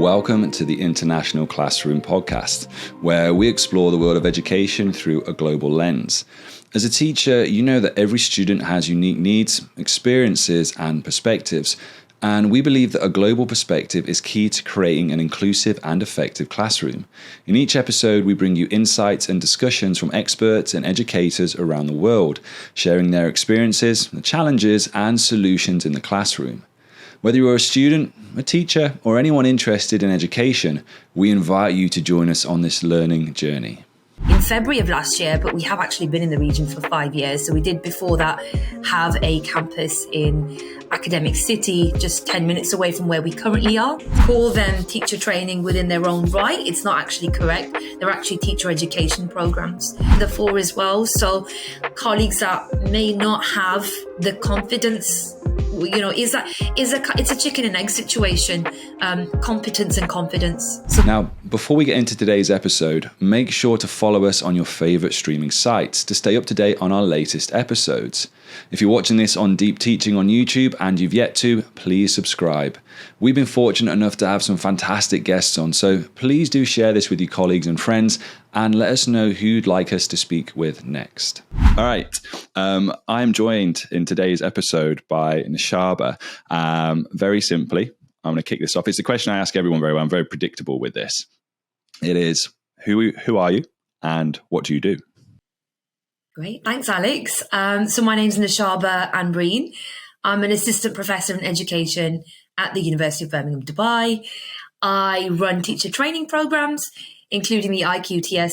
Welcome to the International Classroom Podcast, where we explore the world of education through a global lens. As a teacher, you know that every student has unique needs, experiences, and perspectives, and we believe that a global perspective is key to creating an inclusive and effective classroom. In each episode, we bring you insights and discussions from experts and educators around the world, sharing their experiences, the challenges, and solutions in the classroom. Whether you're a student, a teacher, or anyone interested in education, we invite you to join us on this learning journey. In February of last year, but we have actually been in the region for 5 years. So we did before that have a campus in Academic City, just 10 minutes away from where we currently are. Call them teacher training within their own right. It's not actually correct. They're actually teacher education programs. Therefore as well, so colleagues that may not have the confidence, it's a chicken and egg situation, competence and confidence. Now, before we get into today's episode, make sure to follow us on your favorite streaming sites to stay up to date on our latest episodes. If you're watching this on Deep Teaching on YouTube and you've yet to, please subscribe. We've been fortunate enough to have some fantastic guests on, so please do share this with your colleagues and friends and let us know who you'd like us to speak with next. All right, I'm joined in today's episode by Noshaba. Very simply, I'm going to kick this off. It's a question I ask everyone very well. I'm very predictable with this. It is, who are you and what do you do? Great. Thanks, Alex. So my name's Noshaba Anbreen. I'm an assistant professor in education at the University of Birmingham, Dubai. I run teacher training programs, including the IQTS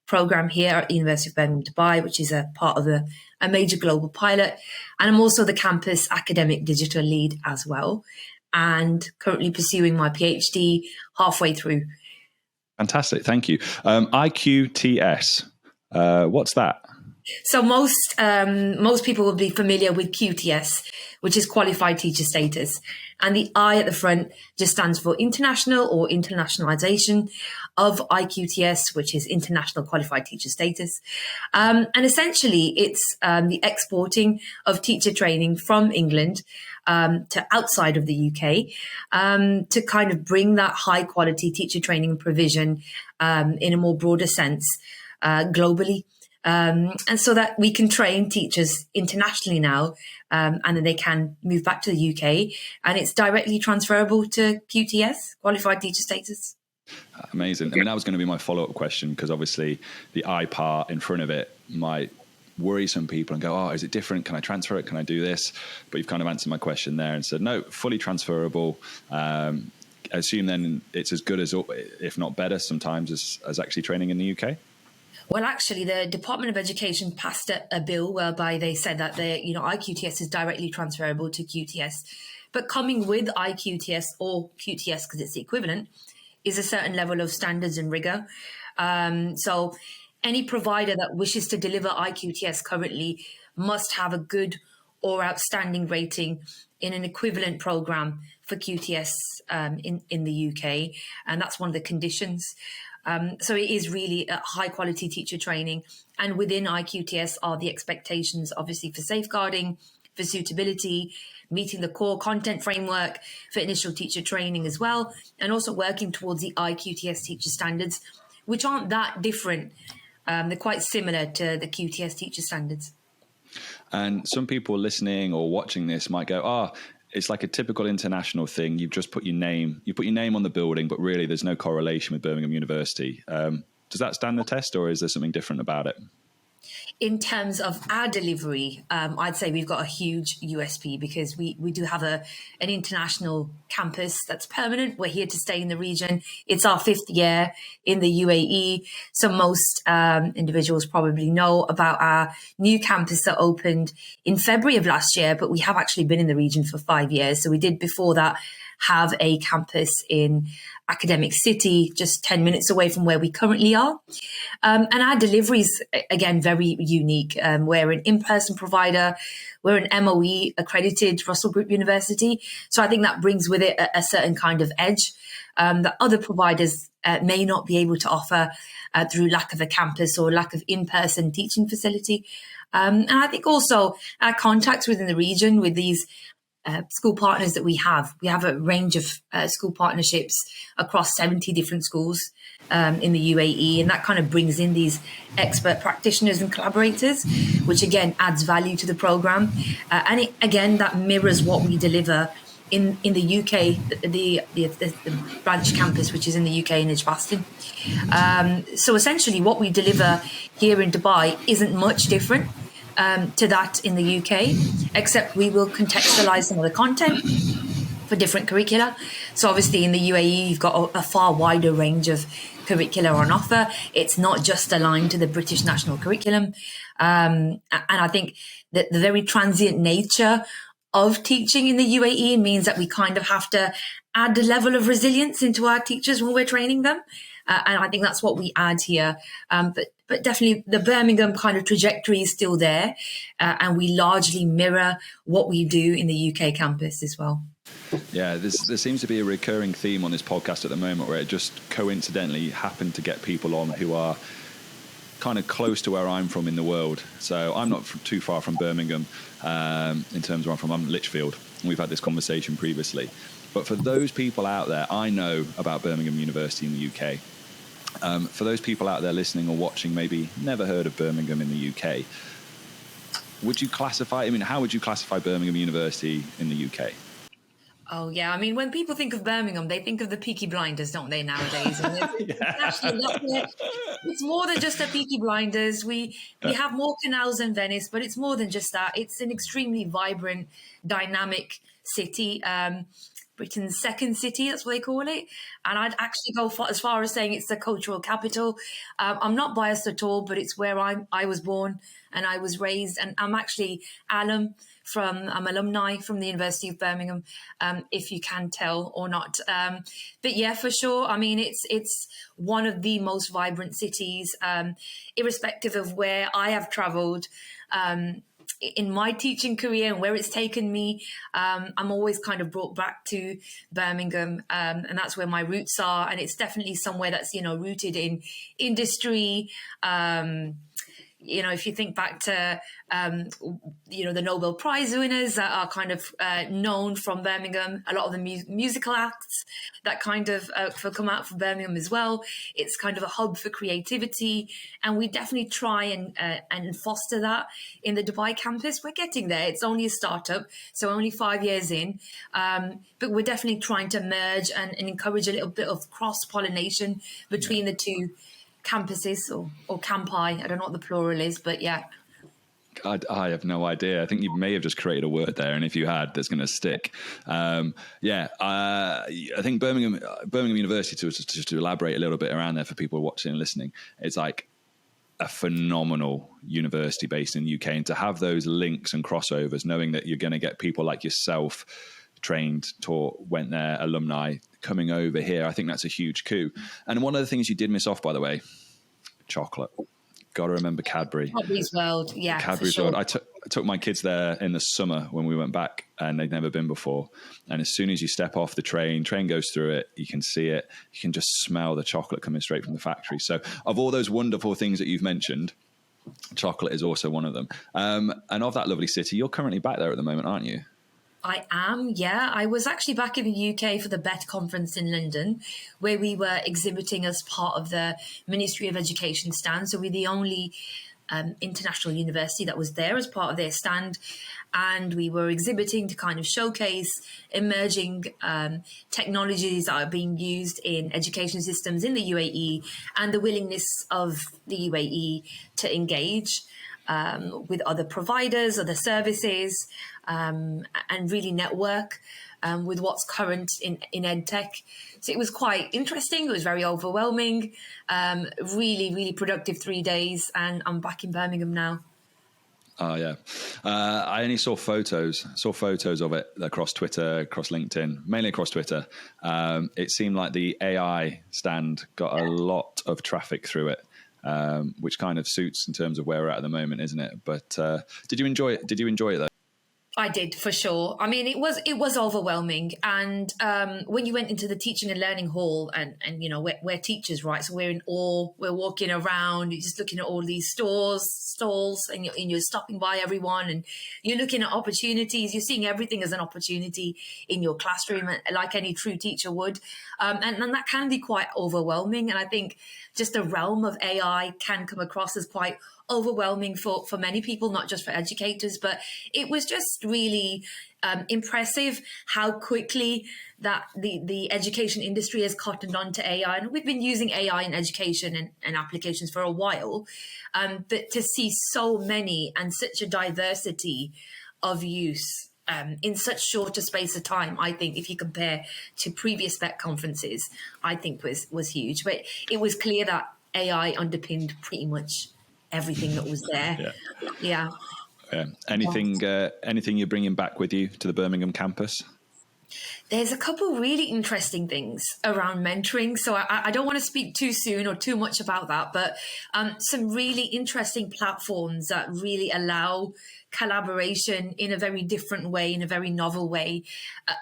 program here at the University of Birmingham, Dubai, which is a part of a major global pilot. And I'm also the campus academic digital lead as well, and currently pursuing my PhD halfway through. Fantastic. Thank you. IQTS. What's that? So most people will be familiar with QTS, which is Qualified Teacher Status. And the I at the front just stands for International or Internationalization of IQTS, which is International Qualified Teacher Status. And essentially, it's the exporting of teacher training from England to outside of the UK to kind of bring that high quality teacher training provision in a more broader sense globally. And so that we can train teachers internationally now, and then they can move back to the UK, and it's directly transferable to QTS, Qualified Teacher Status. Amazing. I mean, that was going to be my follow-up question, because obviously the I part in front of it might worry some people and go, oh, is it different? Can I transfer it? Can I do this? But you've kind of answered my question there and said, no, fully transferable. I assume then it's as good as, if not better sometimes, as actually training in the UK? Well, actually, the Department of Education passed a bill whereby they said that IQTS is directly transferable to QTS. But coming with IQTS or QTS, because it's the equivalent, is a certain level of standards and rigor. So any provider that wishes to deliver IQTS currently must have a good or outstanding rating in an equivalent program for QTS in the UK. And that's one of the conditions. So it is really a high quality teacher training, and within IQTS are the expectations, obviously, for safeguarding, for suitability, meeting the core content framework for initial teacher training as well, and also working towards the IQTS teacher standards, which aren't that different. They're quite similar to the QTS teacher standards. And some people listening or watching this might go, it's like a typical international thing. You've just put your name on the building, but really there's no correlation with Birmingham University. Does that stand the test, or is there something different about it? In terms of our delivery, I'd say we've got a huge USP because we do have an international campus that's permanent. We're here to stay in the region. It's our 5th year in the UAE. So most individuals probably know about our new campus that opened in February of last year, but we have actually been in the region for 5 years. So we did before that have a campus in Academic City, just 10 minutes away from where we currently are. And our delivery is, again, very unique. We're an in-person provider. We're an MOE accredited Russell Group University. So I think that brings with it a certain kind of edge that other providers may not be able to offer through lack of a campus or lack of in-person teaching facility. And I think also our contacts within the region with these school partners that we have. We have a range of school partnerships across 70 different schools in the UAE, and that kind of brings in these expert practitioners and collaborators, which again adds value to the program. Again, that mirrors what we deliver in the UK, the branch campus, which is in the UK in Edgbaston. So essentially, what we deliver here in Dubai isn't much different to that in the UK, except we will contextualize some of the content for different curricula. So obviously in the UAE, you've got a far wider range of curricula on offer. It's not just aligned to the British national curriculum. And I think that the very transient nature of teaching in the UAE means that we kind of have to add a level of resilience into our teachers when we're training them. And I think that's what we add here. But definitely the Birmingham kind of trajectory is still there. And we largely mirror what we do in the UK campus as well. Yeah, there seems to be a recurring theme on this podcast at the moment where it just coincidentally happened to get people on who are kind of close to where I'm from in the world. So I'm not too far from Birmingham in terms of where I'm from. I'm Lichfield. We've had this conversation previously. But for those people out there, I know about Birmingham University in the UK. For those people out there listening or watching, maybe never heard of Birmingham in the UK, how would you classify Birmingham University in the UK? Oh, yeah. I mean, when people think of Birmingham, they think of the Peaky Blinders, don't they, nowadays? And it's more than just a Peaky Blinders. We have more canals than Venice, but it's more than just that. It's an extremely vibrant, dynamic city. Britain's second city, that's what they call it. And I'd actually go as far as saying it's the cultural capital. I'm not biased at all, but it's where I was born and I was raised. And I'm actually I'm alumni from the University of Birmingham, if you can tell or not. But yeah, for sure. I mean, it's one of the most vibrant cities, irrespective of where I have traveled. In my teaching career and where it's taken me, I'm always kind of brought back to Birmingham, and that's where my roots are. And it's definitely somewhere that's, rooted in industry. If you think back to, the Nobel Prize winners that are kind of known from Birmingham, a lot of the musical acts that kind of come out from Birmingham as well. It's kind of a hub for creativity, and we definitely try and foster that in the Dubai campus. We're getting there. It's only a startup, so only 5 years in, but we're definitely trying to merge and encourage a little bit of cross-pollination between the two campuses or campi. I don't know what the plural is, but yeah. I have no idea. I think you may have just created a word there, and if you had, that's going to stick. I think Birmingham University, to elaborate a little bit around there for people watching and listening, it's like a phenomenal university based in the UK, and to have those links and crossovers, knowing that you're going to get people like yourself, trained, taught, went there, alumni, coming over here, I think that's a huge coup. And one of the things you did miss off, by the way, chocolate. Got to remember Cadbury. Cadbury's World, yeah. Cadbury's World. I took my kids there in the summer when we went back, and they'd never been before. And as soon as you step off the train goes through it, you can see it, you can just smell the chocolate coming straight from the factory. So of all those wonderful things that you've mentioned, chocolate is also one of them. And of that lovely city, you're currently back there at the moment, aren't you? I am, yeah. I was actually back in the UK for the BET conference in London, where we were exhibiting as part of the Ministry of Education stand. So we're the only international university that was there as part of their stand. And we were exhibiting to kind of showcase emerging technologies that are being used in education systems in the UAE and the willingness of the UAE to engage with other providers, other services, and really network with what's current in EdTech. So it was quite interesting. It was very overwhelming. Really, really productive 3 days, and I'm back in Birmingham now. Oh, yeah. I only saw photos of it across Twitter, across LinkedIn, mainly across Twitter. It seemed like the AI stand got a lot of traffic through it. Which kind of suits in terms of where we're at the moment, isn't it? But did you enjoy it? Did you enjoy it though? I did, for sure. I mean, it was overwhelming, and when you went into the teaching and learning hall, and you know we're teachers, right? So we're in awe. We're walking around, you're just looking at all these stalls, and you're stopping by everyone, and you're looking at opportunities. You're seeing everything as an opportunity in your classroom, like any true teacher would, and that can be quite overwhelming. And I think just the realm of AI can come across as quite overwhelming for many people, not just for educators. But it was just really impressive how quickly that the education industry has cottoned on to AI. And we've been using AI in education and applications for a while. But to see so many and such a diversity of use in such shorter space of time, I think if you compare to previous VET conferences, I think was huge. But it was clear that AI underpinned pretty much everything that was there. Yeah. Anything you're bringing back with you to the Birmingham campus? There's a couple really interesting things around mentoring. So I don't want to speak too soon or too much about that, but some really interesting platforms that really allow collaboration in a very different way, in a very novel way,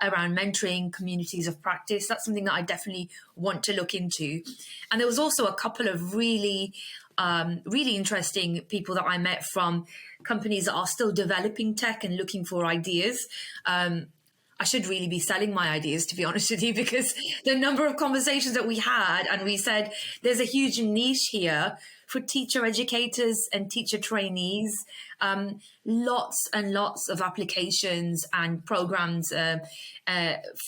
around mentoring communities of practice. That's something that I definitely want to look into. And there was also a couple of really interesting people that I met from companies that are still developing tech and looking for ideas. I should really be selling my ideas, to be honest with you, because the number of conversations that we had, and we said there's a huge niche here for teacher educators and teacher trainees. Lots and lots of applications and programs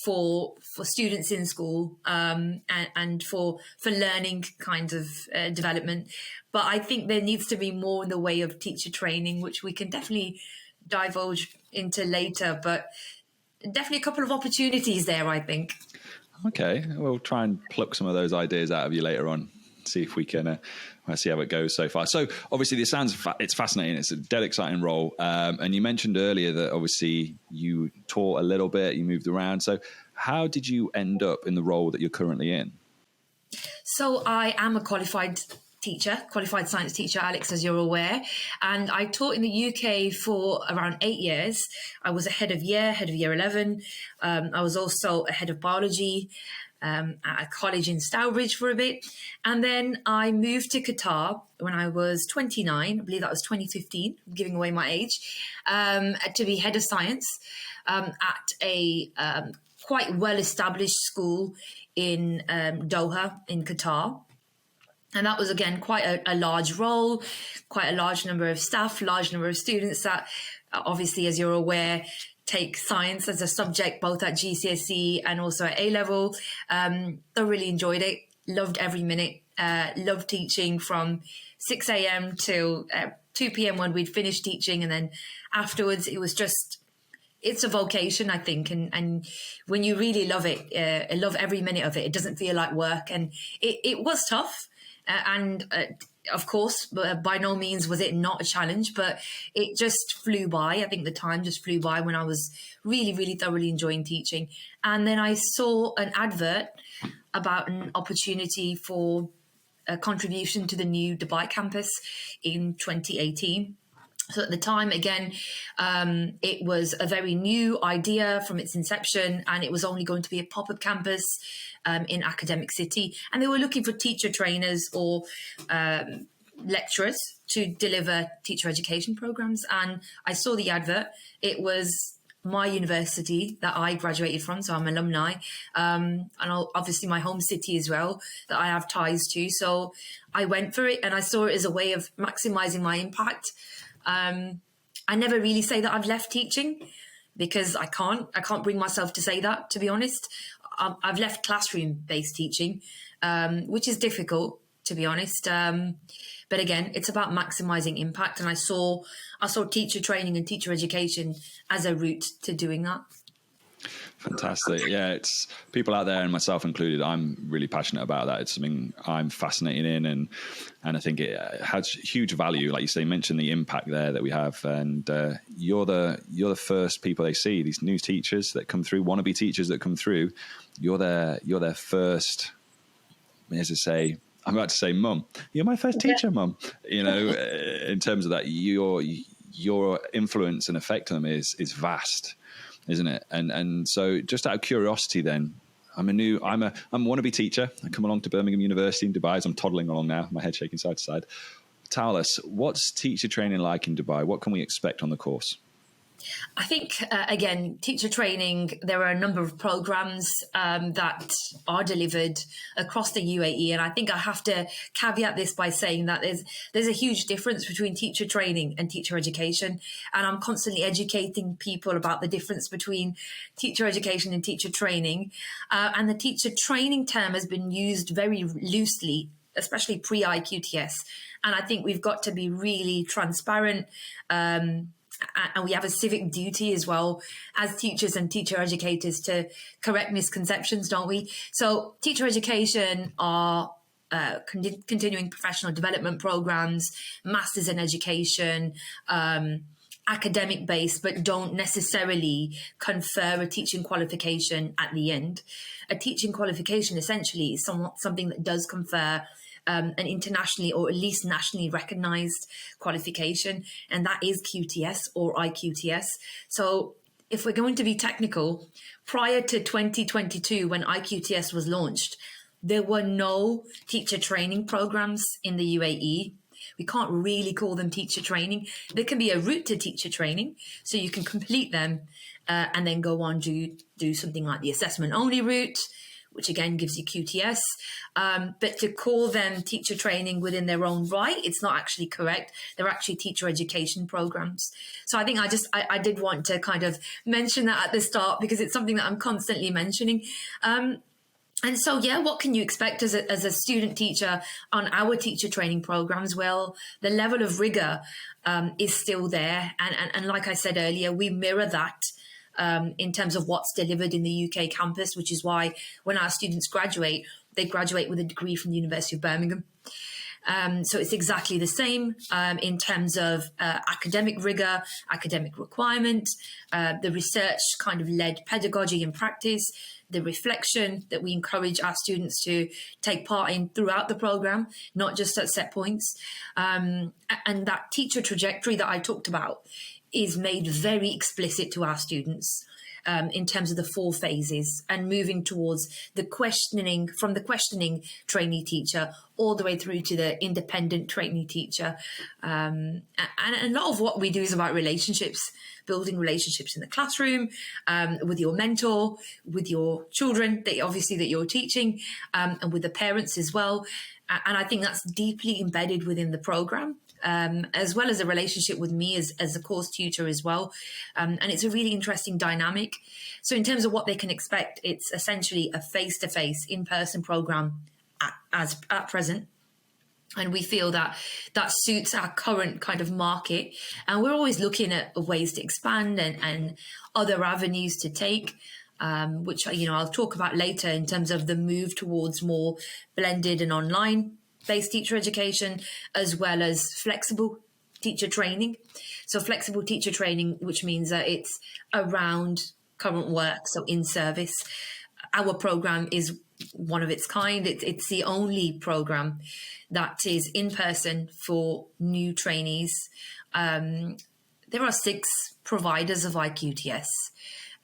for students in school and for learning kind of development. But I think there needs to be more in the way of teacher training, which we can definitely divulge into later. But definitely a couple of opportunities there, I think. Okay, we'll try and pluck some of those ideas out of you later on. See if we can see how it goes so far. So obviously this sounds it's fascinating. It's a dead exciting role. And you mentioned earlier that obviously you taught a little bit, you moved around. So how did you end up in the role that you're currently in? So I am a qualified science teacher, Alex, as you're aware. And I taught in the UK for around 8 years. I was head of year 11. I was also a head of biology at a college in Stourbridge for a bit. And then I moved to Qatar when I was 29. I believe that was 2015, giving away my age, to be head of science at a quite well-established school in Doha in Qatar. And that was, again, quite a large role, quite a large number of staff, large number of students that, obviously, as you're aware, take science as a subject, both at GCSE and also at A-level. I really enjoyed it, loved every minute, loved teaching from 6 a.m. till 2 p.m. when we'd finished teaching. And then afterwards, it was just... it's a vocation, I think, and when you really love it, love every minute of it, it doesn't feel like work. And it was tough. Of course, by no means was it not a challenge, but it just flew by. I think the time just flew by when I was really, really thoroughly enjoying teaching. And then I saw an advert about an opportunity for a contribution to the new Dubai campus in 2018. So at the time, again, it was a very new idea from its inception, and it was only going to be a pop-up campus in Academic City. And they were looking for teacher trainers or lecturers to deliver teacher education programs. And I saw the advert. It was my university that I graduated from, so I'm alumni, and obviously my home city as well that I have ties to. So I went for it, and I saw it as a way of maximizing my impact. I never really say that I've left teaching because I can't bring myself to say that, to be honest. I've left classroom-based teaching, which is difficult, to be honest. But again, it's about maximizing impact. And I saw teacher training and teacher education as a route to doing that. Fantastic. Yeah, it's people out there, and myself included, I'm really passionate about that. It's something I'm fascinated in, and I think it has huge value. Like you say, mention the impact there that we have, and you're the first people they see. These new teachers that come through, wannabe teachers that come through, you're their first, as I say, I'm about to say mum. You're my first teacher, mum. You know, in terms of that, your influence and effect on them is vast, isn't it? And so just out of curiosity then, I'm a wannabe teacher. I come along to Birmingham University in Dubai as I'm toddling along now, my head shaking side to side. Tell us, what's teacher training like in Dubai? What can we expect on the course? I think, again, teacher training, there are a number of programs that are delivered across the UAE. And I think I have to caveat this by saying that there's a huge difference between teacher training and teacher education. And I'm constantly educating people about the difference between teacher education and teacher training. And the teacher training term has been used very loosely, especially pre-IQTS. And I think we've got to be really transparent, and we have a civic duty as well as teachers and teacher educators to correct misconceptions, don't we? So teacher education are continuing professional development programs, masters in education, academic based, but don't necessarily confer a teaching qualification at the end. A teaching qualification essentially is something that does confer an internationally or at least nationally recognized qualification, and that is QTS or IQTS. So if we're going to be technical, prior to 2022, when IQTS was launched, there were no teacher training programs in the UAE. We can't really call them teacher training. There can be a route to teacher training, so you can complete them and then go on to do something like the assessment only route, which again gives you QTS. But to call them teacher training within their own right, it's not actually correct. They're actually teacher education programs. So I think I did want to kind of mention that at the start because it's something that I'm constantly mentioning. And so, yeah, what can you expect as a student teacher on our teacher training programs? Well, the level of rigor is still there. And like I said earlier, we mirror that in terms of what's delivered in the UK campus, which is why when our students graduate, they graduate with a degree from the University of Birmingham. So it's exactly the same in terms of academic rigor, academic requirement, the research kind of led pedagogy and practice, the reflection that we encourage our students to take part in throughout the program, not just at set points. And that teacher trajectory that I talked about is made very explicit to our students in terms of the 4 phases and moving towards the questioning, from the questioning trainee teacher all the way through to the independent trainee teacher. And a lot of what we do is about relationships, building relationships in the classroom, with your mentor, with your children, that you're teaching, and with the parents as well. And I think that's deeply embedded within the program. As well as a relationship with me as a course tutor as well. And it's a really interesting dynamic. So in terms of what they can expect, it's essentially a face-to-face, in-person program at present. And we feel that suits our current kind of market. And we're always looking at ways to expand and other avenues to take. Which, I'll talk about later in terms of the move towards more blended and online based teacher education, as well as flexible teacher training. So flexible teacher training, which means that it's around current work, so in service. Our program is one of its kind. It's the only program that is in person for new trainees. There are 6 providers of IQTS,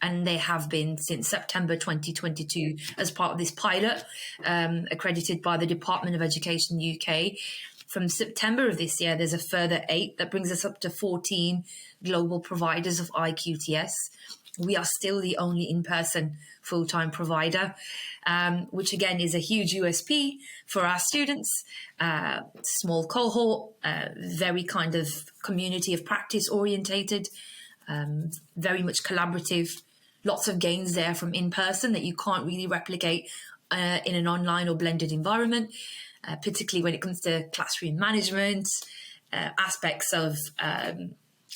and they have been since September 2022 as part of this pilot accredited by the Department of Education UK. From September of this year, there's a further 8 that brings us up to 14 global providers of IQTS. We are still the only in-person full-time provider, which again is a huge USP for our students. Small cohort, very kind of community of practice orientated, very much collaborative. Lots of gains there from in-person that you can't really replicate in an online or blended environment, particularly when it comes to classroom management, aspects of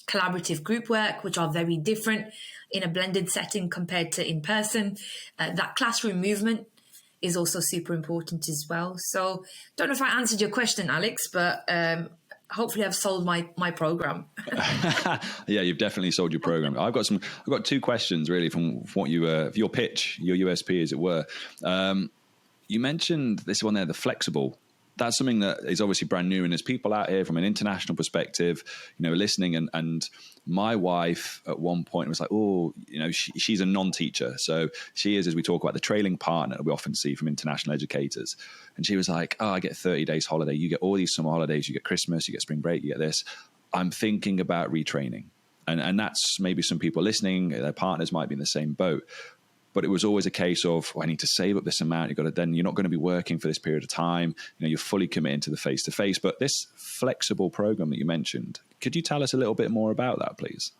collaborative group work, which are very different in a blended setting compared to in-person. That classroom movement is also super important as well. So don't know if I answered your question, Alex, but hopefully I've sold my program. Yeah, you've definitely sold your program. I've got 2 questions really from what your pitch, your USP as it were. You mentioned this one there, the flexible that's something that is obviously brand new. And there's people out here from an international perspective, listening. And my wife at one point was like, oh, she's a non-teacher. So she is, as we talk about, the trailing partner we often see from international educators. And she was like, oh, I get 30 days holiday. You get all these summer holidays. You get Christmas, you get spring break, you get this. I'm thinking about retraining. And that's maybe some people listening, their partners might be in the same boat. But it was always a case of, I need to save up this amount. You're not going to be working for this period of time. You're fully committed to the face-to-face. But this flexible program that you mentioned, could you tell us a little bit more about that, please?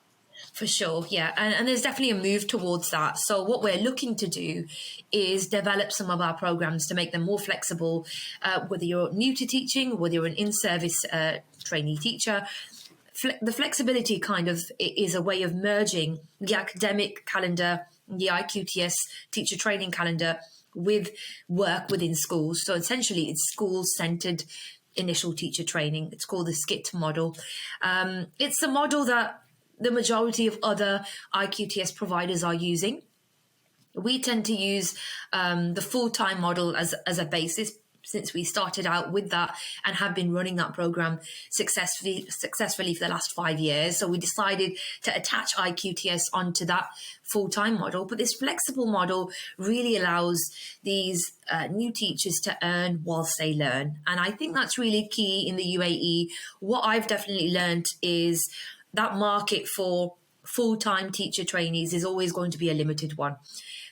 For sure, yeah. And there's definitely a move towards that. So what we're looking to do is develop some of our programs to make them more flexible, whether you're new to teaching, whether you're an in-service trainee teacher. The flexibility kind of is a way of merging the academic calendar, the IQTS teacher training calendar with work within schools. So essentially it's school-centered initial teacher training. It's called the SKIT model. It's a model that the majority of other IQTS providers are using. We tend to use the full-time model as a basis, since we started out with that and have been running that program successfully for the last 5 years. So we decided to attach IQTS onto that full-time model. But this flexible model really allows these new teachers to earn whilst they learn. And I think that's really key in the UAE. What I've definitely learned is that market for full-time teacher trainees is always going to be a limited one.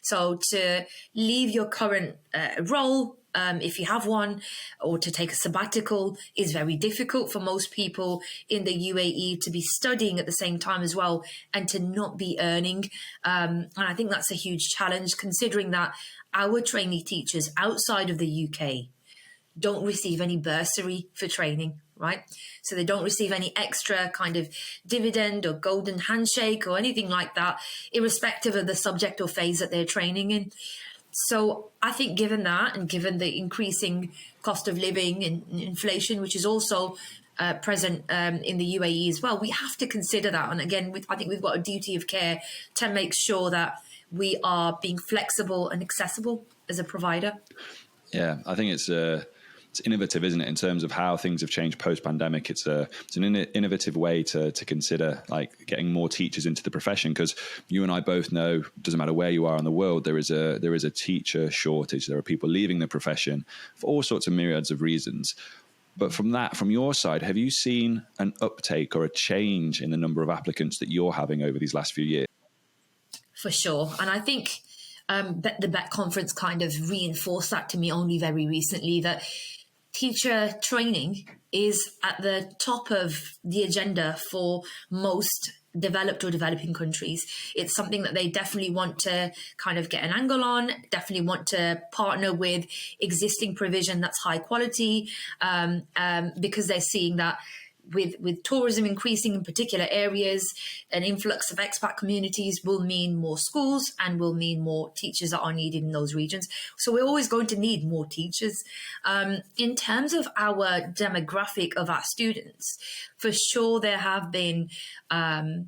So to leave your current role, if you have one, or to take a sabbatical is very difficult for most people in the UAE, to be studying at the same time as well and to not be earning. And I think that's a huge challenge, considering that our trainee teachers outside of the UK don't receive any bursary for training, right? So they don't receive any extra kind of dividend or golden handshake or anything like that, irrespective of the subject or phase that they're training in. So I think given that, and given the increasing cost of living and inflation, which is also present in the UAE as well, we have to consider that. And again, I think we've got a duty of care to make sure that we are being flexible and accessible as a provider. Yeah, I think it's innovative, isn't it, in terms of how things have changed post-pandemic. It's an innovative way to consider like getting more teachers into the profession, because you and I both know, doesn't matter where you are in the world, there is a teacher shortage. There are people leaving the profession for all sorts of myriads of reasons. But from your side, have you seen an uptake or a change in the number of applicants that you're having over these last few years? For sure. And I think the BET conference kind of reinforced that to me only very recently, that teacher training is at the top of the agenda for most developed or developing countries. It's something that they definitely want to kind of get an angle on, definitely want to partner with existing provision that's high quality, because they're seeing that with tourism increasing in particular areas, an influx of expat communities will mean more schools and will mean more teachers that are needed in those regions. So we're always going to need more teachers. In terms of our demographic of our students, for sure there has been a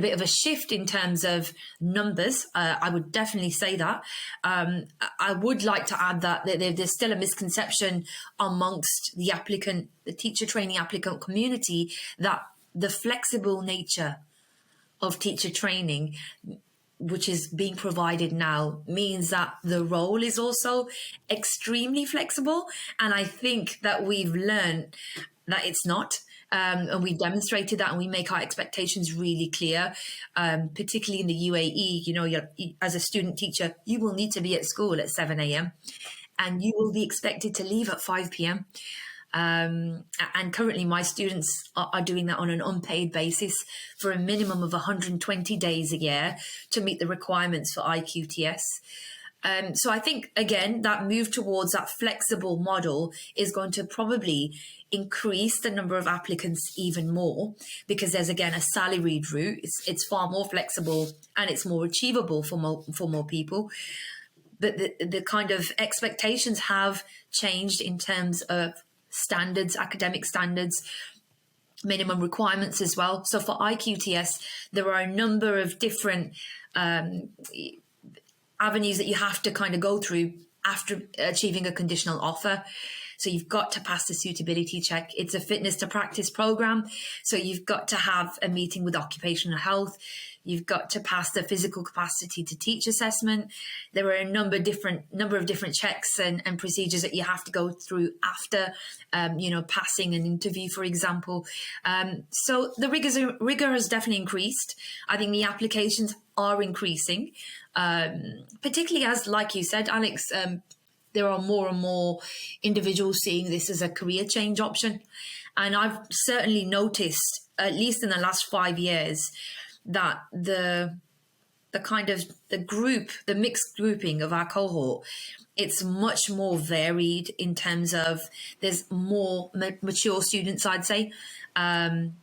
bit of a shift in terms of numbers. I would definitely say that. I would like to add that there's still a misconception amongst the teacher training applicant community, that the flexible nature of teacher training, which is being provided now, means that the role is also extremely flexible. And I think that we've learned that it's not. And we demonstrated that, and we make our expectations really clear, particularly in the UAE. As a student teacher, you will need to be at school at 7 a.m. and you will be expected to leave at 5 p.m. And currently my students are doing that on an unpaid basis for a minimum of 120 days a year to meet the requirements for IQTS. So I think, again, that move towards that flexible model is going to probably increase the number of applicants even more, because there's, again, a salaried route. It's far more flexible and it's more achievable for more people. But the kind of expectations have changed in terms of standards, academic standards, minimum requirements as well. So for IQTS, there are a number of different avenues that you have to kind of go through after achieving a conditional offer. So you've got to pass the suitability check. It's a fitness to practice program. So you've got to have a meeting with occupational health. You've got to pass the physical capacity to teach assessment. There are a number of different checks and procedures that you have to go through after, passing an interview, for example. So the rigor has definitely increased. I think the applications are increasing, particularly as, like you said, Alex, there are more and more individuals seeing this as a career change option. And I've certainly noticed, at least in the last 5 years, that the mixed grouping of our cohort, it's much more varied in terms of there's more mature students, I'd say, and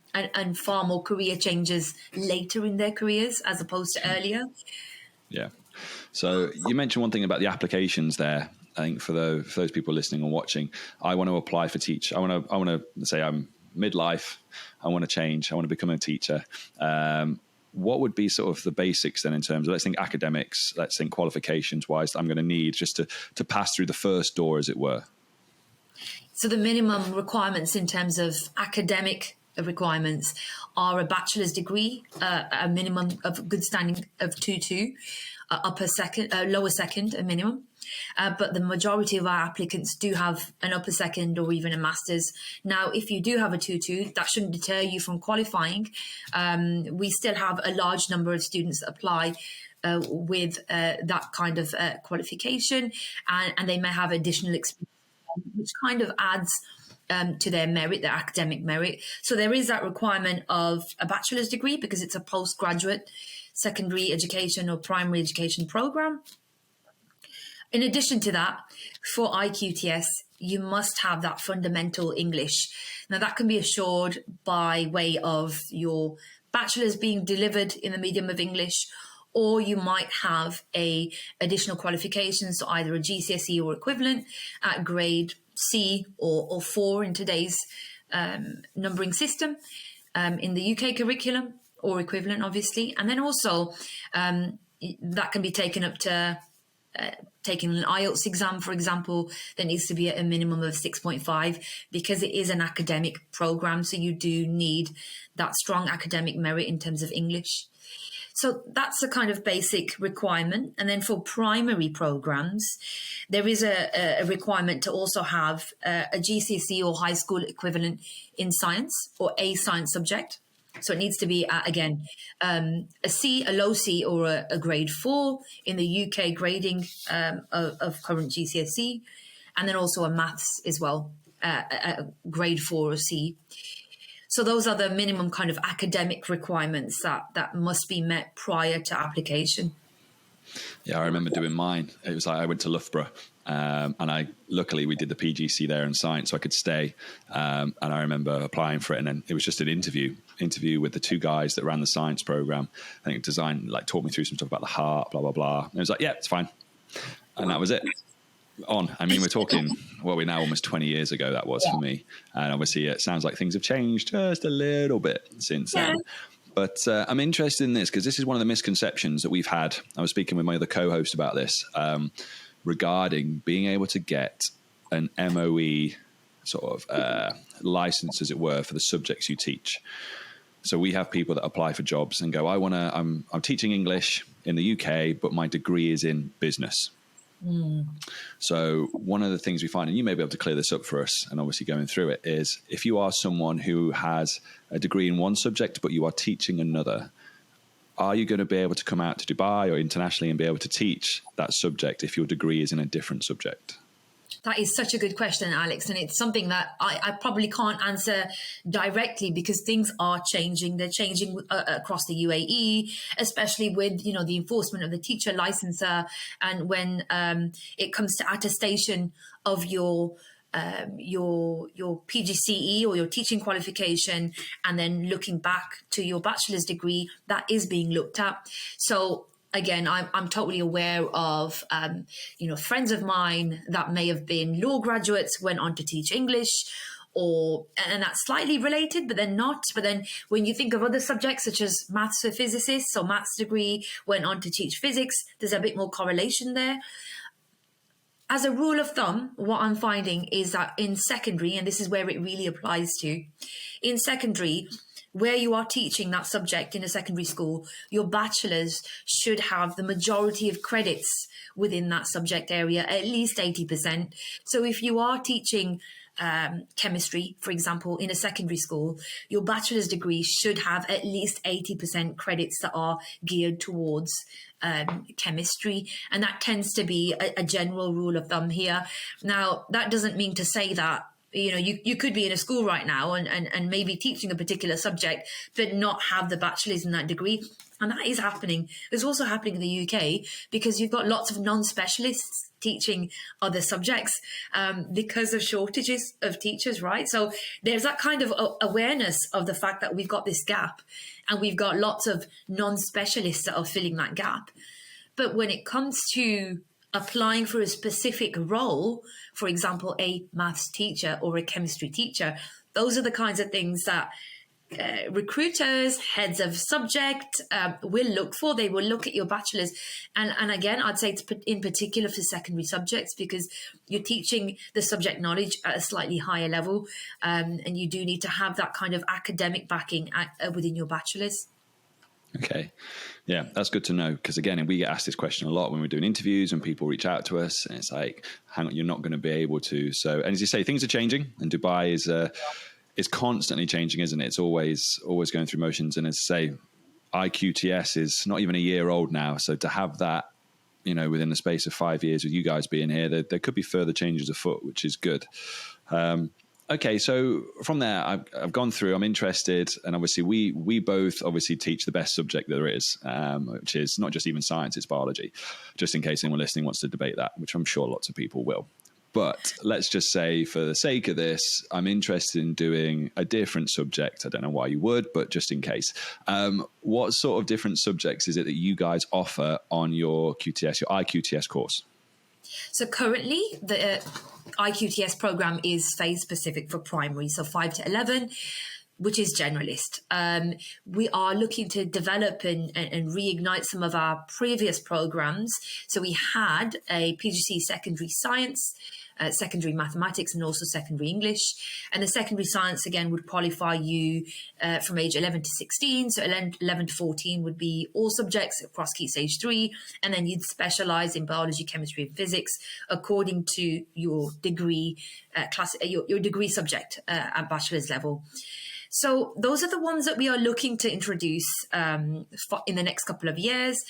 far more career changes later in their careers as opposed to earlier. Yeah. So you mentioned one thing about the applications there. I think for those people listening or watching, I want to apply for teach. I want to say I'm midlife. I want to change. I want to become a teacher. What would be sort of the basics then in terms of, let's think academics, let's think qualifications wise, that I'm going to need just to pass through the first door, as it were? So the minimum requirements in terms of academic requirements are a bachelor's degree, a minimum of good standing of 2.2, lower second, a minimum. But the majority of our applicants do have an upper second or even a master's. Now, if you do have a 2.2, that shouldn't deter you from qualifying. We still have a large number of students that apply with that kind of qualification, and they may have additional experience, which kind of adds to their merit, their academic merit. So there is that requirement of a bachelor's degree because it's a postgraduate secondary education or primary education program. In addition to that, for IQTS, you must have that fundamental English. Now, that can be assured by way of your bachelor's being delivered in the medium of English, or you might have a additional qualification, so either a GCSE or equivalent at grade C or 4 in today's numbering system in the UK curriculum, or equivalent, obviously. And then also that can be taken up to taking an IELTS exam, for example. There needs to be a minimum of 6.5 because it is an academic program. So you do need that strong academic merit in terms of English. So that's a kind of basic requirement. And then for primary programs, there is a requirement to also have a GCSE or high school equivalent in science or a science subject. So it needs to be, again, a C, a low C, or a grade 4 in the UK grading of current GCSE, and then also a maths as well, a grade 4 or C. So those are the minimum kind of academic requirements that must be met prior to application. Yeah, I remember doing mine. It was like I went to Loughborough, and luckily we did the PGC there in science, so I could stay. And I remember applying for it, and then it was just an interview with the two guys that ran the science program. I think taught me through some stuff about the heart, blah blah blah. And it was like, yeah, it's fine, and that was it. I mean, we're talking, we're now almost 20 years ago that was for me. And obviously it sounds like things have changed just a little bit since then. But I'm interested in this because this is one of the misconceptions that we've had. I was speaking with my other co-host about this regarding being able to get an MOE sort of license, as it were, for the subjects you teach. So we have people that apply for jobs and go, I'm teaching English in the UK, but my degree is in business. So one of the things we find, and you may be able to clear this up for us, and obviously going through it, is if you are someone who has a degree in one subject, but you are teaching another, are you going to be able to come out to Dubai or internationally and be able to teach that subject if your degree is in a different subject? That is such a good question, Alex. And it's something that I probably can't answer directly because things are changing. They're changing across the UAE, especially with, the enforcement of the teacher licensor. And when it comes to attestation of your PGCE or your teaching qualification, and then looking back to your bachelor's degree, that is being looked at. So again, I'm totally aware of, friends of mine that may have been law graduates, went on to teach English, and that's slightly related, but then not. But then when you think of other subjects such as maths for physicists, so maths degree, went on to teach physics, there's a bit more correlation there. as a rule of thumb, what I'm finding is that in secondary, and this is where it really applies to, in secondary, where you are teaching that subject in a secondary school, your bachelor's should have the majority of credits within that subject area, at least 80%. So if you are teaching chemistry, for example, in a secondary school, your bachelor's degree should have at least 80% credits that are geared towards chemistry. And that tends to be a general rule of thumb here. Now, that doesn't mean to say that you could be in a school right now and maybe teaching a particular subject, but not have the bachelor's in that degree. And that is happening. It's also happening in the UK because you've got lots of non-specialists teaching other subjects because of shortages of teachers, right? So there's that kind of awareness of the fact that we've got this gap and we've got lots of non-specialists that are filling that gap. But when it comes to applying for a specific role, for example, a maths teacher or a chemistry teacher, those are the kinds of things that recruiters, heads of subject will look for. They will look at your bachelor's. And again, I'd say it's in particular for secondary subjects because you're teaching the subject knowledge at a slightly higher level. And you do need to have that kind of academic backing within your bachelor's. Okay. Yeah, that's good to know because, again, we get asked this question a lot when we're doing interviews and people reach out to us and it's like, hang on, you're not going to be able to. So, and as you say, things are changing and Dubai is it's constantly changing, isn't it? It's always going through motions. And as I say, IQTS is not even a year old now. So to have that, within the space of 5 years with you guys being here, there could be further changes afoot, which is good. Okay, so from there, I've gone through, I'm interested, and obviously we both obviously teach the best subject there is, which is not just even science, it's biology, just in case anyone listening wants to debate that, which I'm sure lots of people will. But let's just say for the sake of this, I'm interested in doing a different subject. I don't know why you would, but just in case. What sort of different subjects is it that you guys offer on your QTS, your IQTS course? So currently, the IQTS program is phase specific for primary, so 5 to 11, which is generalist. We are looking to develop and reignite some of our previous programs. So we had a PGC secondary science, secondary mathematics, and also secondary English. And the secondary science, again, would qualify you from age 11 to 16. So 11 to 14 would be all subjects across Key Stage 3. And then you'd specialize in biology, chemistry, and physics according to your degree your degree subject at bachelor's level. So those are the ones that we are looking to introduce in the next couple of years.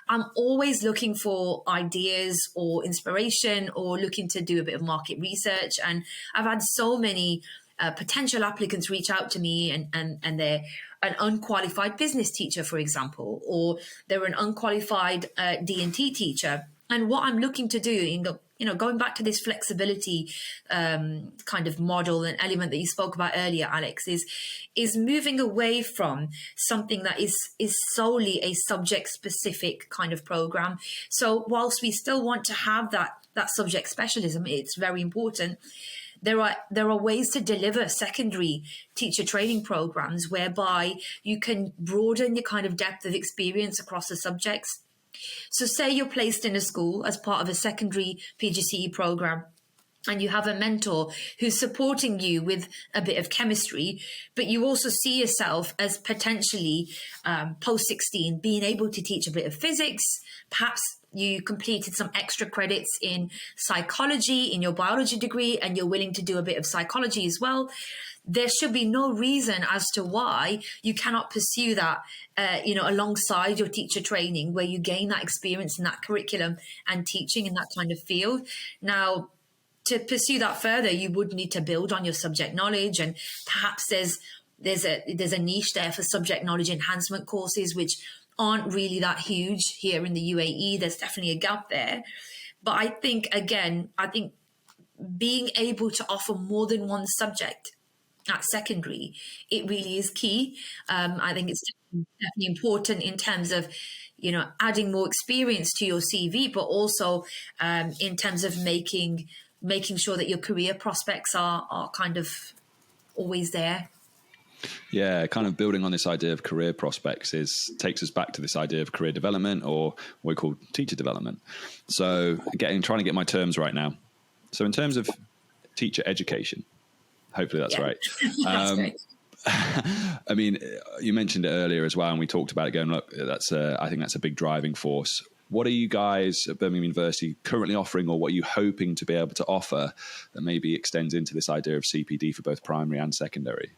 I'm always looking for ideas or inspiration or looking to do a bit of market research. And I've had so many potential applicants reach out to me and they're an unqualified business teacher, for example, or they're an unqualified D&T teacher. And what I'm looking to do going back to this flexibility kind of model and element that you spoke about earlier, Alex, is moving away from something that is solely a subject-specific kind of program. So whilst we still want to have that subject specialism, it's very important. There are ways to deliver secondary teacher training programs whereby you can broaden your kind of depth of experience across the subjects. So say you're placed in a school as part of a secondary PGCE program and you have a mentor who's supporting you with a bit of chemistry, but you also see yourself as potentially post-16 being able to teach a bit of physics. Perhaps you completed some extra credits in psychology in your biology degree and you're willing to do a bit of psychology as well. There should be no reason as to why you cannot pursue that, alongside your teacher training, where you gain that experience in that curriculum and teaching in that kind of field. Now, to pursue that further, you would need to build on your subject knowledge, and perhaps there's a niche there for subject knowledge enhancement courses, which aren't really that huge here in the UAE. There's definitely a gap there. But I think being able to offer more than one subject at secondary, it really is key. I think it's definitely important in terms of, adding more experience to your CV, but also in terms of making sure that your career prospects are kind of always there. Yeah, kind of building on this idea of career prospects takes us back to this idea of career development, or what we call teacher development. So trying to get my terms right now. So in terms of teacher education, hopefully that's right. That's great. I mean, you mentioned it earlier as well, and we talked about it going, look, I think that's a big driving force. What are you guys at Birmingham University currently offering, or what are you hoping to be able to offer that maybe extends into this idea of CPD for both primary and secondary?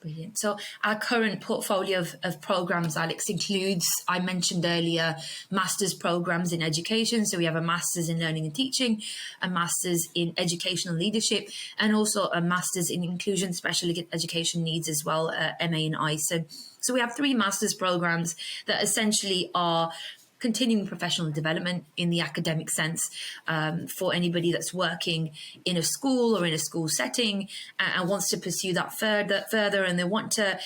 Brilliant. So our current portfolio of programs, Alex, includes, I mentioned earlier, master's programs in education. So we have a master's in learning and teaching, a master's in educational leadership, and also a master's in inclusion special education needs as well, MA in ISA. So we have 3 master's programs that essentially are continuing professional development in the academic sense, for anybody that's working in a school or in a school setting and wants to pursue that further, and they want to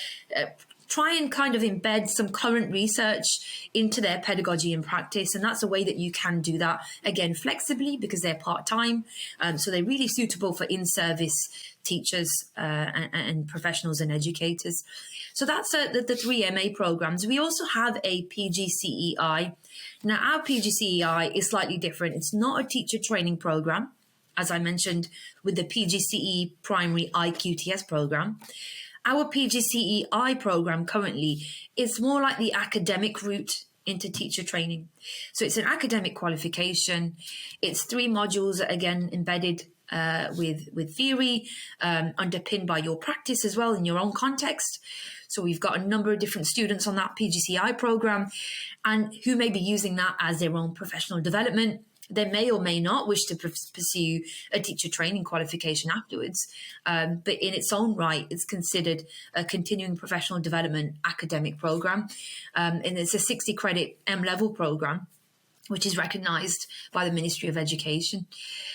try and kind of embed some current research into their pedagogy and practice. And that's a way that you can do that, again, flexibly, because they're part-time. So they're really suitable for in-service teachers and professionals and educators. So that's the 3 MA programs. We also have a PGCEI. Now, our PGCEI is slightly different. It's not a teacher training program, as I mentioned, with the PGCE primary IQTS program. Our PGCEI program currently is more like the academic route into teacher training. So it's an academic qualification. It's 3 modules, again, embedded with theory, underpinned by your practice as well in your own context. So we've got a number of different students on that PGCI program, and who may be using that as their own professional development. They may or may not wish to pursue a teacher training qualification afterwards, but in its own right, it's considered a continuing professional development academic program, and it's a 60 credit M-level program, which is recognised by the Ministry of Education.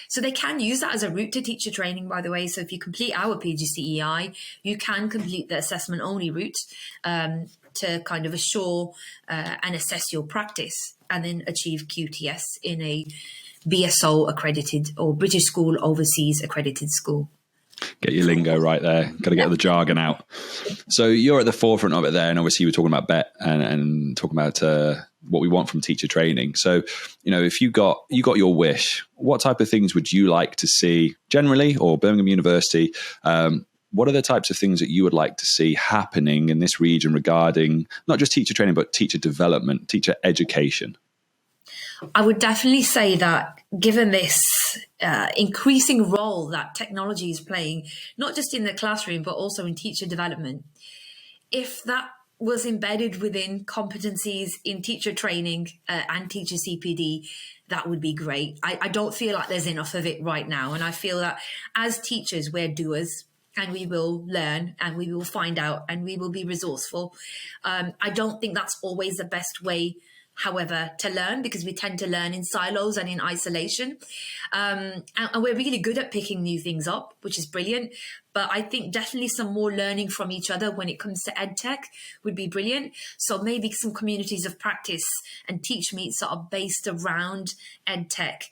So they can use that as a route to teacher training, by the way. So if you complete our PGCEI, you can complete the assessment-only route to kind of assure and assess your practice, and then achieve QTS in a BSO accredited or British School Overseas accredited school. Get your lingo right there. Got to get the jargon out. So you're at the forefront of it there, and obviously you were talking about BET and talking about what we want from teacher training. So, you know, if you got your wish, what type of things would you like to see generally, or Birmingham University? What are the types of things that you would like to see happening in this region regarding not just teacher training, but teacher development, teacher education? I would definitely say that given this increasing role that technology is playing, not just in the classroom, but also in teacher development, if that was embedded within competencies in teacher training and teacher CPD, that would be great. I don't feel like there's enough of it right now. And I feel that as teachers, we're doers. And we will learn, and we will find out, and we will be resourceful. I don't think that's always the best way, however, to learn, because we tend to learn in silos and in isolation. And we're really good at picking new things up, which is brilliant. But I think definitely some more learning from each other when it comes to EdTech would be brilliant. So maybe some communities of practice and teach meets that are based around EdTech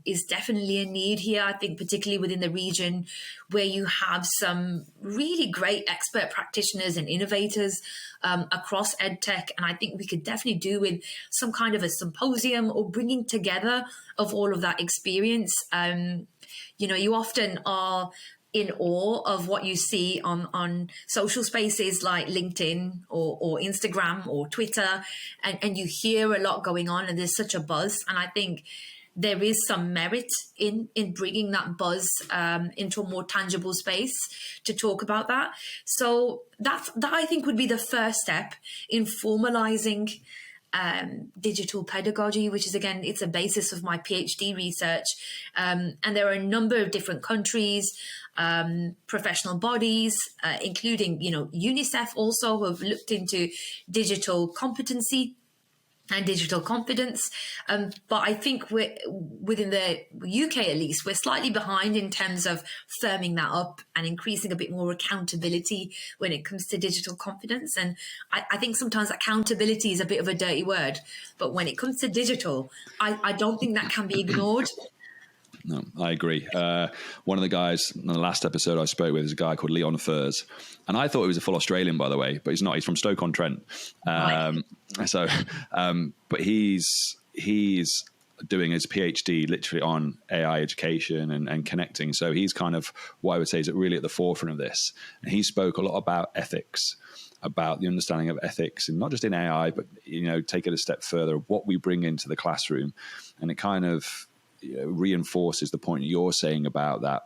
is definitely a need here. I think particularly within the region where you have some really great expert practitioners and innovators across EdTech. And I think we could definitely do with some kind of a symposium or bringing together of all of that experience. You know, you often are in awe of what you see on social spaces like LinkedIn or Instagram or Twitter, and you hear a lot going on, and there's such a buzz. And I think there is some merit in bringing that buzz into a more tangible space to talk about that. So that I think would be the first step in formalizing digital pedagogy, which is, again, it's a basis of my PhD research. And there are a number of different countries, professional bodies, including, you know, UNICEF also, who have looked into digital competency and digital confidence. But I think we're, within the UK at least, we're slightly behind in terms of firming that up and increasing a bit more accountability when it comes to digital confidence. And I think sometimes accountability is a bit of a dirty word, but when it comes to digital, I don't think that can be ignored. No, I agree. One of the guys in the last episode I spoke with is a guy called Leon Furs. And I thought he was a full Australian, by the way, but he's not. He's from Stoke-on-Trent. Right. But he's doing his PhD literally on AI education and connecting. So he's kind of what I would say is really at the forefront of this. And he spoke a lot about ethics, about the understanding of ethics, and not just in AI, but, take it a step further, what we bring into the classroom. And it kind of reinforces the point you're saying about that.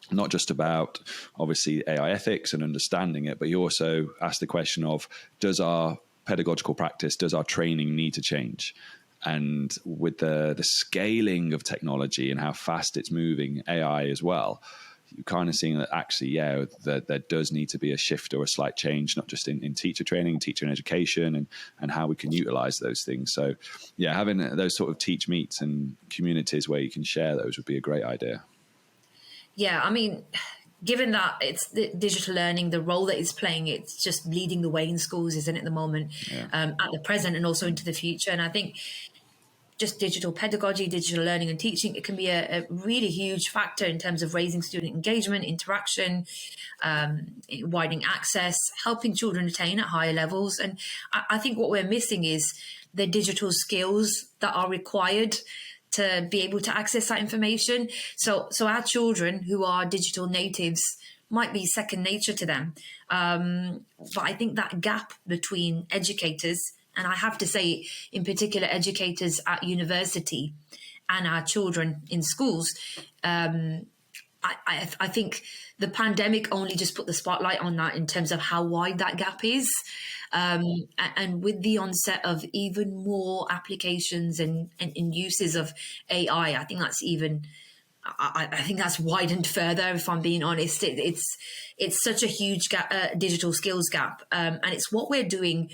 Not just about, obviously, AI ethics and understanding it, but you also ask the question of, does our pedagogical practice, does our training need to change? And with the scaling of technology and how fast it's moving, AI as well, you're kind of seeing that actually, that there does need to be a shift or a slight change, not just in teacher training, teacher and education, and how we can utilize those things. So, having those sort of teach meets and communities where you can share those would be a great idea. Yeah, I mean, given that it's the digital learning, the role that it's playing, it's just leading the way in schools, isn't it, at the moment, at the present and also into the future. And I think just digital pedagogy, digital learning and teaching, it can be a really huge factor in terms of raising student engagement, interaction, widening access, helping children attain at higher levels. And I think what we're missing is the digital skills that are required to be able to access that information. So our children who are digital natives might be second nature to them. But I think that gap between educators, and I have to say in particular educators at university and our children in schools, I think the pandemic only just put the spotlight on that in terms of how wide that gap is. And with the onset of even more applications and uses of AI, I think that's I think that's widened further. If I'm being honest, it's such a huge gap, digital skills gap, and it's what we're doing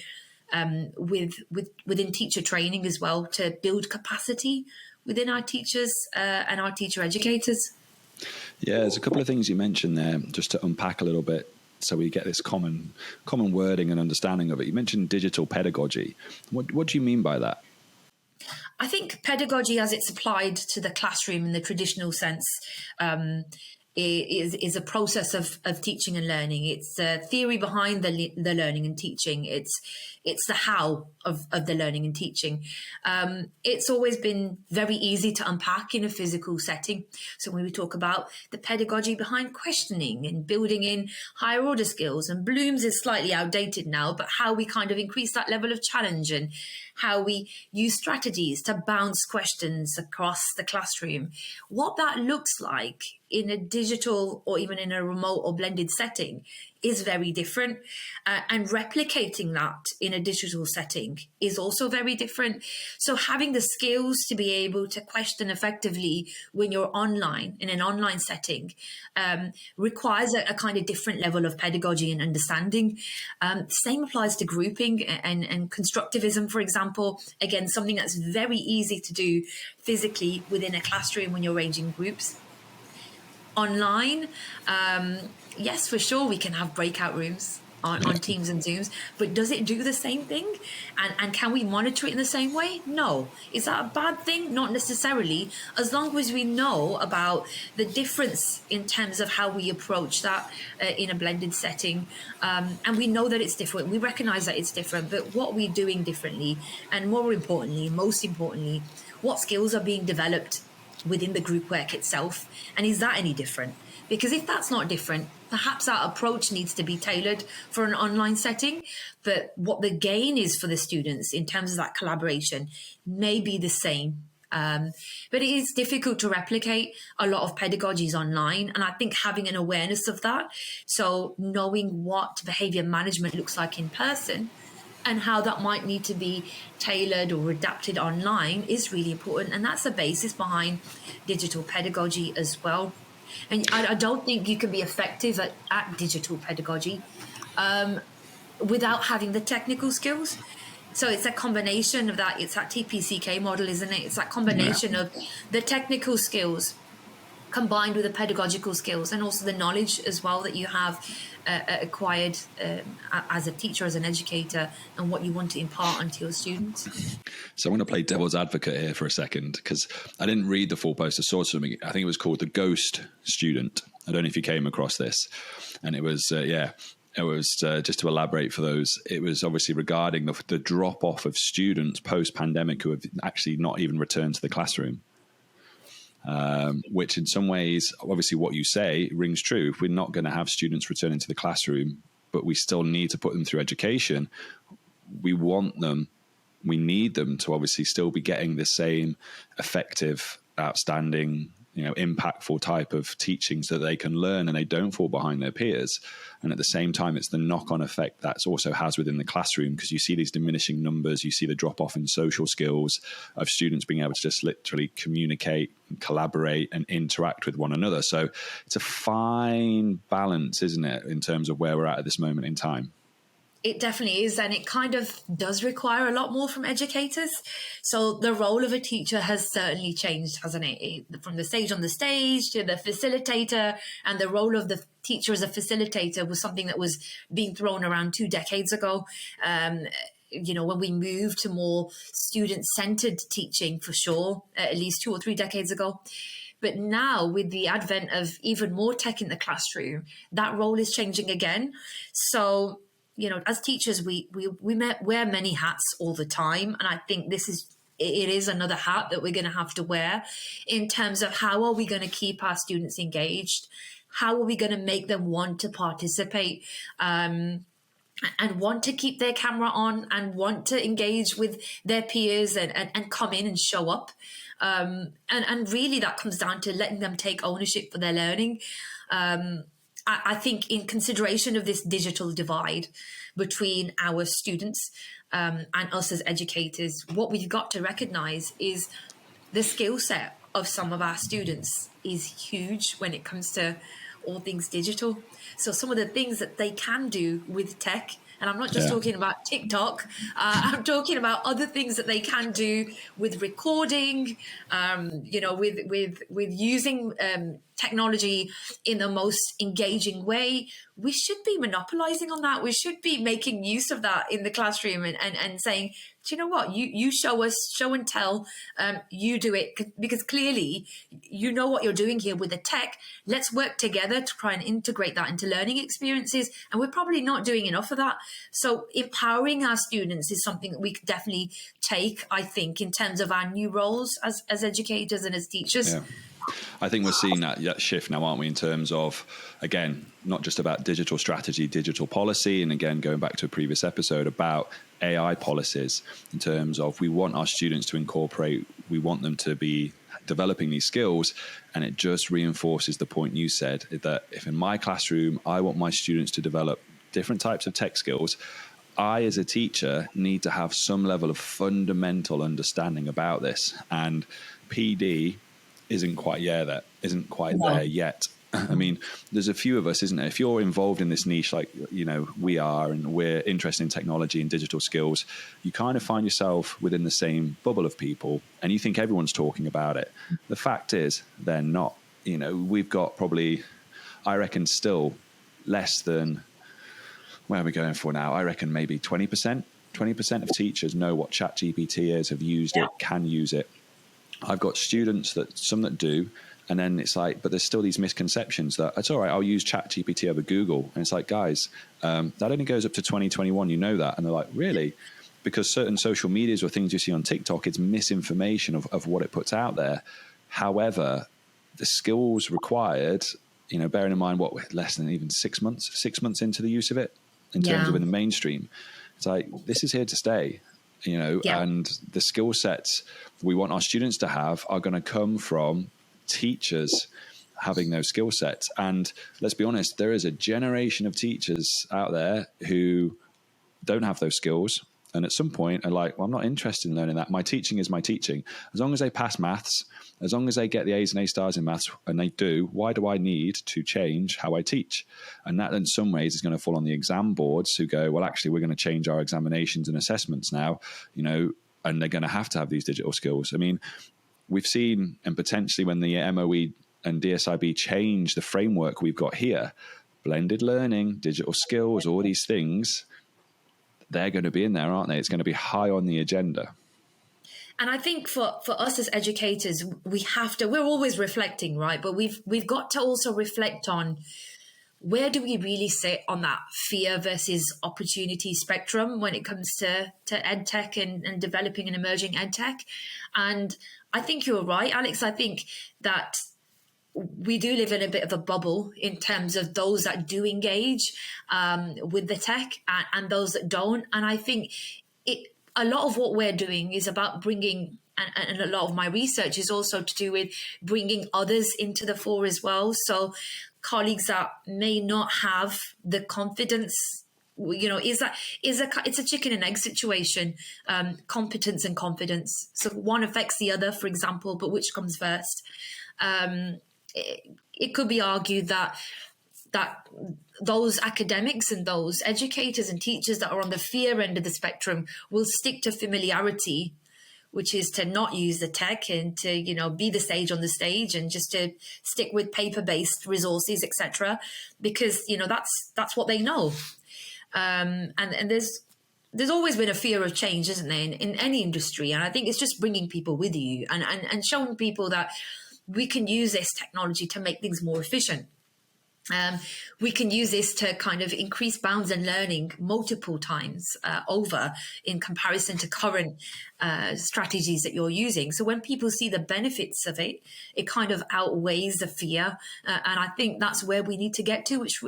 within teacher training as well to build capacity within our teachers and our teacher educators. Yeah, there's a couple of things you mentioned there, just to unpack a little bit, so we get this common wording and understanding of it. You mentioned digital pedagogy. What do you mean by that? I think pedagogy, as it's applied to the classroom in the traditional sense, is a process of teaching and learning. It's the theory behind the learning and teaching. It's the how of the learning and teaching. It's always been very easy to unpack in a physical setting. So when we talk about the pedagogy behind questioning and building in higher order skills, and Bloom's is slightly outdated now, but how we kind of increase that level of challenge and how we use strategies to bounce questions across the classroom. What that looks like in a digital or even in a remote or blended setting is very different. And replicating that in a digital setting is also very different. So having the skills to be able to question effectively when you're online, in an online setting, requires a kind of different level of pedagogy and understanding. Same applies to grouping and constructivism, for example. Again, something that's very easy to do physically within a classroom when you're arranging groups. Online, yes, for sure, we can have breakout rooms on Teams and Zooms, but does it do the same thing? And can we monitor it in the same way? No. Is that a bad thing? Not necessarily, as long as we know about the difference in terms of how we approach that in a blended setting. And we know that it's different. We recognize that it's different, but what we're doing differently, and more importantly, most importantly, what skills are being developed within the group work itself, and is that any different? Because if that's not different, perhaps our approach needs to be tailored for an online setting, but what the gain is for the students in terms of that collaboration may be the same. But it is difficult to replicate a lot of pedagogies online, and I think having an awareness of that, so knowing what behavior management looks like in person and how that might need to be tailored or adapted online is really important. And that's the basis behind digital pedagogy as well. And I don't think you can be effective at digital pedagogy without having the technical skills. So it's a combination of that. It's that TPCK model, isn't it? It's that combination of the technical skills combined with the pedagogical skills and also the knowledge as well that you have acquired as a teacher, as an educator, and what you want to impart onto your students. So I'm going to play devil's advocate here for a second, because I didn't read the full post. I saw something, I think it was called The Ghost Student. I don't know if you came across this. And it was, It was just to elaborate for those. It was obviously regarding the drop off of students post pandemic who have actually not even returned to the classroom. Which in some ways, obviously what you say rings true. If we're not going to have students returning to the classroom, but we still need to put them through education, we need them to obviously still be getting the same effective, outstanding, impactful type of teachings that they can learn and they don't fall behind their peers. And at the same time, it's the knock-on effect that also has within the classroom, because you see these diminishing numbers, you see the drop-off in social skills of students being able to just literally communicate, and collaborate and interact with one another. So it's a fine balance, isn't it, in terms of where we're at this moment in time? It definitely is, and it kind of does require a lot more from educators. So the role of a teacher has certainly changed, hasn't it? From the sage on the stage to the facilitator, and the role of the teacher as a facilitator was something that was being thrown around 2 decades ago. When we moved to more student-centered teaching, for sure, at least 2 or 3 decades ago. But now, with the advent of even more tech in the classroom, that role is changing again. So, as teachers, we wear many hats all the time. And I think it is another hat that we're going to have to wear in terms of how are we going to keep our students engaged? How are we going to make them want to participate? And want to keep their camera on and want to engage with their peers and come in and show up. And really that comes down to letting them take ownership for their learning. I think in consideration of this digital divide between our students and us as educators, what we've got to recognize is the skill set of some of our students is huge when it comes to all things digital. So some of the things that they can do with tech, and I'm not just talking about TikTok, I'm talking about other things that they can do with recording, with using technology in the most engaging way. We should be monopolizing on that. We should be making use of that in the classroom and saying, do you know what? You show us, show and tell, you do it, because clearly you know what you're doing here with the tech. Let's work together to try and integrate that into learning experiences. And we're probably not doing enough of that. So empowering our students is something that we could definitely take, I think, in terms of our new roles as educators and as teachers. Yeah. I think we're seeing that shift now, aren't we, in terms of, again, not just about digital strategy, digital policy, and again, going back to a previous episode about AI policies, in terms of we want our students to incorporate, we want them to be developing these skills, and it just reinforces the point you said, that if in my classroom, I want my students to develop different types of tech skills, I, as a teacher, need to have some level of fundamental understanding about this. And PD isn't quite there yet. I mean, there's a few of us, isn't there? If you're involved in this niche, like, we are, and we're interested in technology and digital skills, you kind of find yourself within the same bubble of people and you think everyone's talking about it. The fact is they're not. We've got probably, I reckon, still less than, where are we going for now? I reckon maybe 20% of teachers know what ChatGPT is, have used it, can use it. I've got students some that do, and then it's like, but there's still these misconceptions that it's all right, I'll use ChatGPT over Google. And it's like, guys, that only goes up to 2021, you know that? And they're like, really? Because certain social medias or things you see on TikTok, it's misinformation of what it puts out there. However, the skills required, bearing in mind what, less than even 6 months into the use of it, in terms of in the mainstream, it's like, this is here to stay. And the skill sets we want our students to have are going to come from teachers having those skill sets. And let's be honest, there is a generation of teachers out there who don't have those skills. And at some point are like, well, I'm not interested in learning that. My teaching is my teaching. As long as they pass maths, as long as they get the A's and A stars in maths, and they do, why do I need to change how I teach? And that in some ways is going to fall on the exam boards who go, well, actually, we're going to change our examinations and assessments now, and they're going to have these digital skills. I mean, we've seen, and potentially when the MOE and DSIB change the framework we've got here, blended learning, digital skills, all these things, they're going to be in there, aren't they? It's going to be high on the agenda. And I think for us as educators, we're always reflecting, right? But we've got to also reflect on where do we really sit on that fear versus opportunity spectrum when it comes to ed tech and developing and emerging ed tech? And I think you're right, Alex. I think that we do live in a bit of a bubble in terms of those that do engage with the tech and those that don't. And I think a lot of what we're doing is about bringing, and a lot of my research is also to do with bringing others into the fore as well. So colleagues that may not have the confidence, it's a chicken and egg situation, competence and confidence. So one affects the other, for example, but which comes first? It could be argued that those academics and those educators and teachers that are on the fear end of the spectrum will stick to familiarity, which is to not use the tech and to be the sage on the stage and just to stick with paper-based resources, etc., because that's what they know. And there's always been a fear of change, isn't there, in any industry? And I think it's just bringing people with you and showing people that we can use this technology to make things more efficient. We can use this to kind of increase bounds and learning multiple times over in comparison to current strategies that you're using. So when people see the benefits of it, it kind of outweighs the fear. And I think that's where we need to get to, which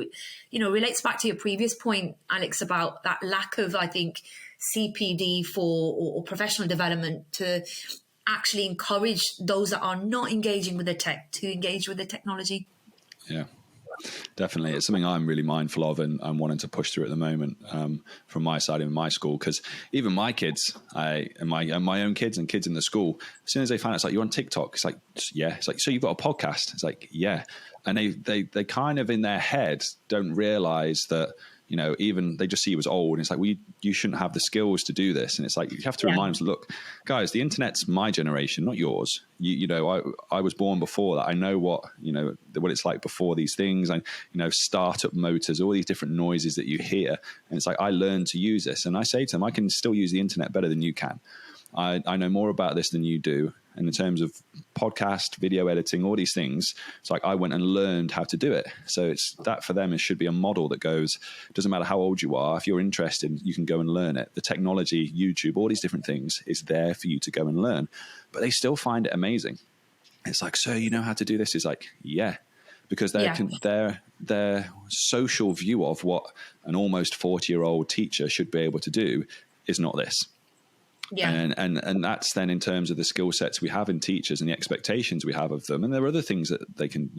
relates back to your previous point, Alex, about that lack of, I think, CPD or professional development to actually encourage those that are not engaging with the tech to engage with the technology. Yeah. Definitely. It's something I'm really mindful of and I'm wanting to push through at the moment from my side in my school, because even my kids and my own kids and kids in the school, as soon as they find out, it's like, you're on TikTok. It's like, yeah. It's like, so you've got a podcast? It's like, yeah. And they kind of in their head don't realize that, even they just see you as old. And it's like, well, you shouldn't have the skills to do this. And it's like, you have to remind them, look, guys, the internet's my generation, not yours. I was born before that. I know what it's like before these things. And, startup motors, all these different noises that you hear. And it's like, I learned to use this. And I say to them, I can still use the internet better than you can. I know more about this than you do. And in terms of podcast, video editing, all these things, it's like I went and learned how to do it. So it's that for them, it should be a model that goes, doesn't matter how old you are, if you're interested, you can go and learn it. The technology, YouTube, all these different things is there for you to go and learn. But they still find it amazing. It's like, so you know how to do this? It's like, yeah. Because their social view of what an almost 40-year-old teacher should be able to do is not this. Yeah. And that's then in terms of the skill sets we have in teachers and the expectations we have of them. And there are other things that they can,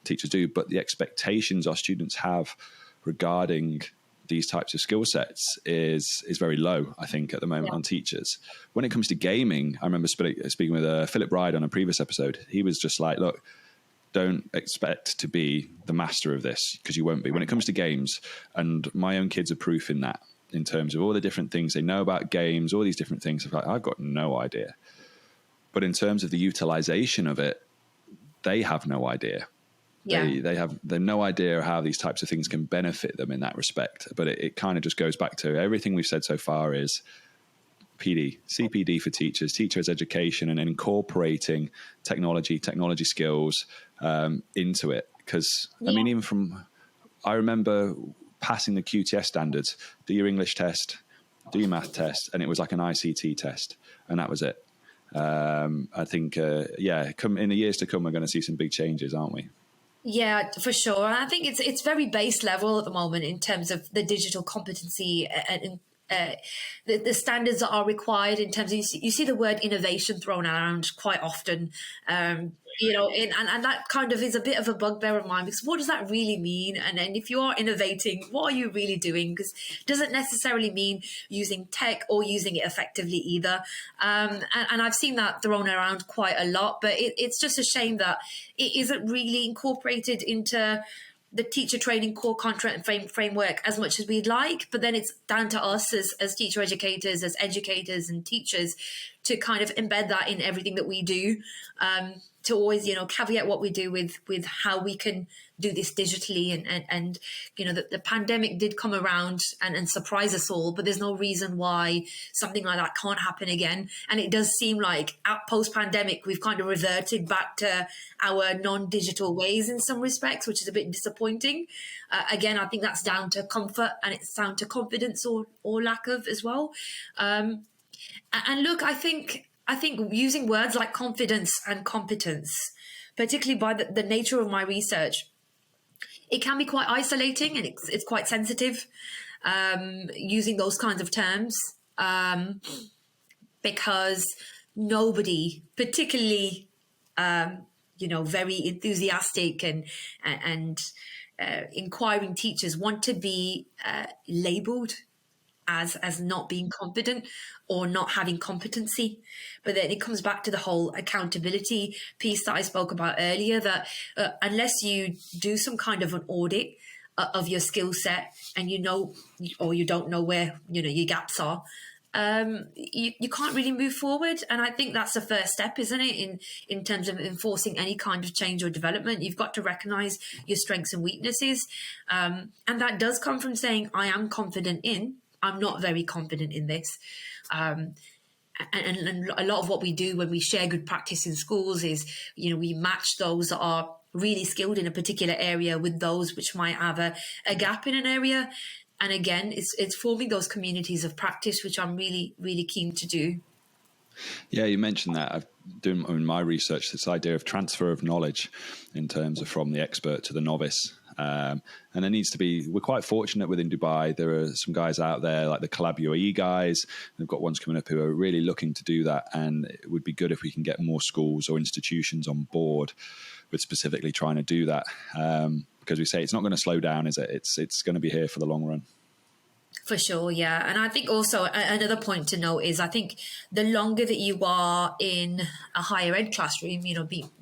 teachers do, but the expectations our students have regarding these types of skill sets is very low, I think, at the moment on teachers. When it comes to gaming, I remember speaking with Philip Ryde on a previous episode. He was just like, look, don't expect to be the master of this, because you won't be. When it comes to games, and my own kids are proof in that, in terms of all the different things they know about games, all these different things. I've got no idea. But in terms of the utilization of it, they have no idea. Yeah. They have no idea how these types of things can benefit them in that respect. But it kind of just goes back to everything we've said so far is CPD for teachers, teachers education, and incorporating technology skills into it. Because, I remember passing the QTS standards, do your English test, do your math test, and it was like an ICT test, and that was it. I think, in the years to come, we're going to see some big changes, aren't we? Yeah, for sure. And I think it's very base level at the moment in terms of the digital competency and the standards that are required in terms of, you see the word innovation thrown around quite often, and that kind of is a bit of a bugbear of mine, because what does that really mean? And if you are innovating, what are you really doing? Because it doesn't necessarily mean using tech or using it effectively either. And I've seen that thrown around quite a lot, but it's just a shame that it isn't really incorporated into the teacher training core content framework as much as we'd like. But then it's down to us as teacher educators, as educators and teachers to kind of embed that in everything that we do, to always, caveat what we do with how we can do this digitally. And the pandemic did come around and surprise us all, but there's no reason why something like that can't happen again. And it does seem like post-pandemic, we've kind of reverted back to our non-digital ways in some respects, which is a bit disappointing. Again, I think that's down to comfort, and it's down to confidence or lack of as well. And look, I think using words like confidence and competence, particularly by the nature of my research, it can be quite isolating, and it's quite sensitive, using those kinds of terms, because nobody, particularly very enthusiastic and inquiring teachers, want to be labelled as not being confident or not having competency. But then it comes back to the whole accountability piece that I spoke about earlier, that unless you do some kind of an audit of your skill set, and you don't know where your gaps are, you can't really move forward. And I think that's the first step, isn't it, in terms of enforcing any kind of change or development. You've got to recognize your strengths and weaknesses, and that does come from saying, I am confident in, I'm not very confident in this. And a lot of what we do when we share good practice in schools is, we match those that are really skilled in a particular area with those which might have a gap in an area. And again, it's forming those communities of practice, which I'm really, really keen to do. Yeah, you mentioned that. I've done in my research this idea of transfer of knowledge in terms of from the expert to the novice. And there needs to be, we're quite fortunate within Dubai. There are some guys out there like the Collab UAE guys. We've got ones coming up who are really looking to do that. And it would be good if we can get more schools or institutions on board with specifically trying to do that. Because we say it's not going to slow down, is it? It's going to be here for the long run. For sure, yeah. And I think also another point to note is, I think the longer that you are in a higher ed classroom,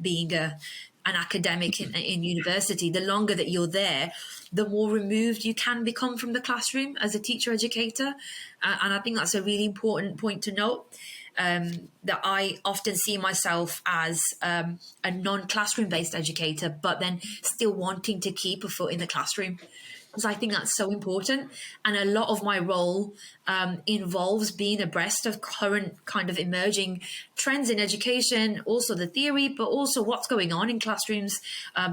being an academic in university, the longer that you're there, the more removed you can become from the classroom as a teacher educator. And I think that's a really important point to note, that I often see myself as a non-classroom based educator, but then still wanting to keep a foot in the classroom, because I think that's so important. And a lot of my role involves being abreast of current kind of emerging trends in education, also the theory, but also what's going on in classrooms,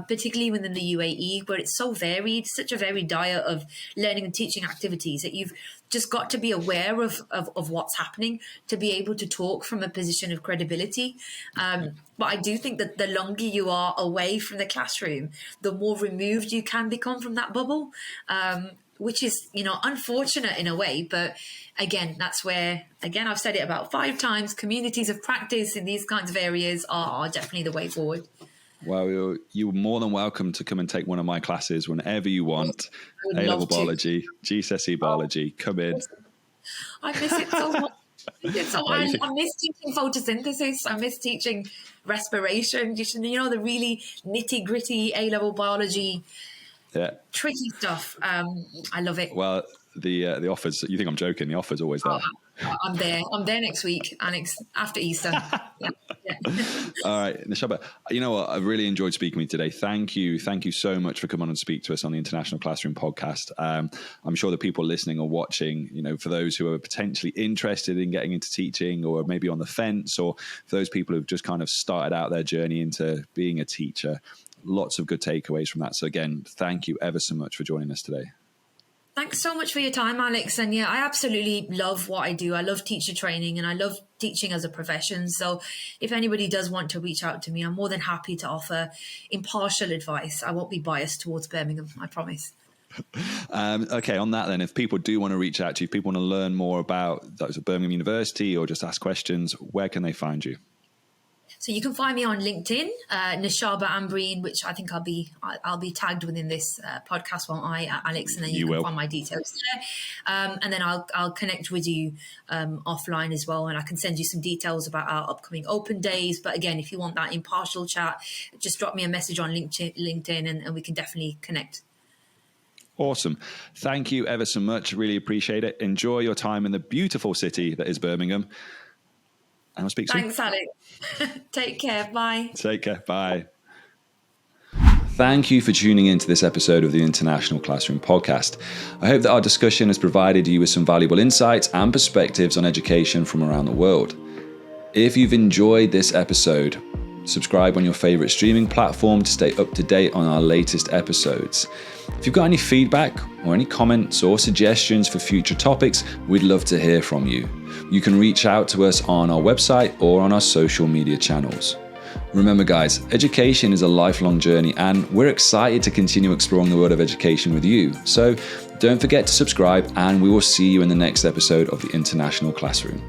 particularly within the UAE, where it's so varied, such a varied diet of learning and teaching activities, that you've just got to be aware of what's happening to be able to talk from a position of credibility. But I do think that the longer you are away from the classroom, the more removed you can become from that bubble, which is, unfortunate in a way. But again, that's where, I've said it about 5 times, communities of practice in these kinds of areas are definitely the way forward. Well, you're more than welcome to come and take one of my classes whenever you want. A-level biology, GCSE biology, come in. I miss it so much. I miss teaching photosynthesis. I miss teaching respiration. The really nitty gritty A-level biology, tricky stuff. I love it. Well, the offers. You think I'm joking? The offer's always there. I'm there. I'm there next week, Alex, after Easter. Yeah. All right, Noshaba. You know what? I've really enjoyed speaking with you today. Thank you so much for coming on and speak to us on the International Classroom Podcast. I'm sure the people listening or watching, for those who are potentially interested in getting into teaching, or maybe on the fence, or for those people who've just kind of started out their journey into being a teacher, lots of good takeaways from that. So again, thank you ever so much for joining us today. Thanks so much for your time, Alex. And I absolutely love what I do. I love teacher training, and I love teaching as a profession. So if anybody does want to reach out to me, I'm more than happy to offer impartial advice. I won't be biased towards Birmingham, I promise. Okay, on that then, if people do want to reach out to you, if people want to learn more about those at Birmingham University or just ask questions, where can they find you? So you can find me on LinkedIn, Noshaba Anbreen, which I think I'll be tagged within this podcast, won't I, Alex? And then you can find my details there. And then I'll connect with you offline as well, and I can send you some details about our upcoming open days. But again, if you want that impartial chat, just drop me a message on LinkedIn and we can definitely connect. Awesome. Thank you ever so much. Really appreciate it. Enjoy your time in the beautiful city that is Birmingham. And I'll speak soon. Thanks, Alex. Take care. Bye. Take care. Bye. Thank you for tuning into this episode of the International Classroom Podcast. I hope that our discussion has provided you with some valuable insights and perspectives on education from around the world. If you've enjoyed this episode, subscribe on your favorite streaming platform to stay up to date on our latest episodes. If you've got any feedback or any comments or suggestions for future topics, we'd love to hear from you. You can reach out to us on our website or on our social media channels. Remember guys, education is a lifelong journey and we're excited to continue exploring the world of education with you. So don't forget to subscribe and we will see you in the next episode of the International Classroom.